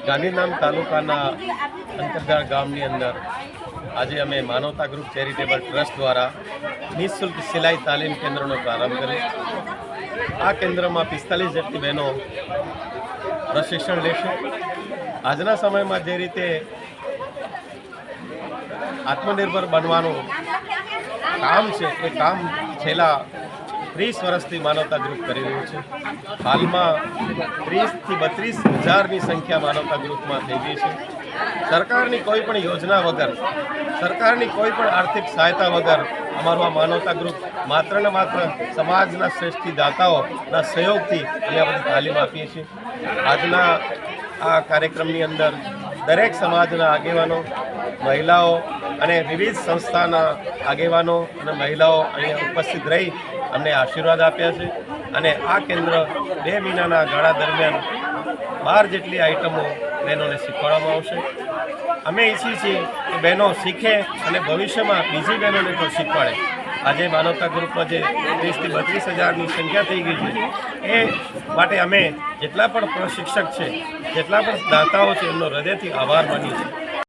ગાંધીધામ તાલુકાના અંતરધાર ગામની અંદર આજે અમે માનવતા ગ્રુપ ચેરિટેબલ ટ્રસ્ટ દ્વારા નિઃશુલ્ક સિલાઈ તાલીમ કેન્દ્રનો પ્રારંભ કર્યો। આ કેન્દ્રમાં 45 જેટલી બહેનો પ્રશિક્ષણ લેશે। આજના સમયમાં જે રીતે આત્મનિર્ભર બનવાનું કામ છે એ કામ છેલ્લા 30 વર્ષથી માનવતા ગ્રુપ કરી રહ્યું છે। હાલમાં 30 થી 32 હજારની સંખ્યા માનવતા ગ્રુપમાં થઈ ગઈ છે। સરકારની કોઈ પણ યોજના વગર, સરકારની કોઈ પણ આર્થિક સહાયતા વગર અમારું આ માનવતા ગ્રુપ માત્ર ને માત્ર સમાજના શ્રેષ્ઠ દાતાઓના સહયોગથી અમે આ બધી તાલીમ આપીએ છીએ। આજના આ કાર્યક્રમની અંદર દરેક સમાજના આગેવાનો, મહિલાઓ અને વિવિધ સંસ્થાના આગેવાનો અને મહિલાઓ અહીંયા ઉપસ્થિત રહી અમને આશીર્વાદ આપ્યા છે અને આ કેન્દ્ર 2 મહિનાના ગાળા દરમિયાન 12 જેટલી આઇટમો બહેનોને શીખવાડવામાં આવશે। અમે ઈચ્છીએ છીએ કે બહેનો શીખે અને ભવિષ્યમાં બીજી બહેનોને પણ શીખવાડે। આજે માનવતા ગ્રુપમાં જે 30 થી 32 હજારની સંખ્યા થઈ ગઈ છે એ માટે અમે જેટલા પણ પ્રશિક્ષક છે, જેટલા પણ દાતાઓ છે એમનો હૃદયથી આભાર માનીએ છીએ।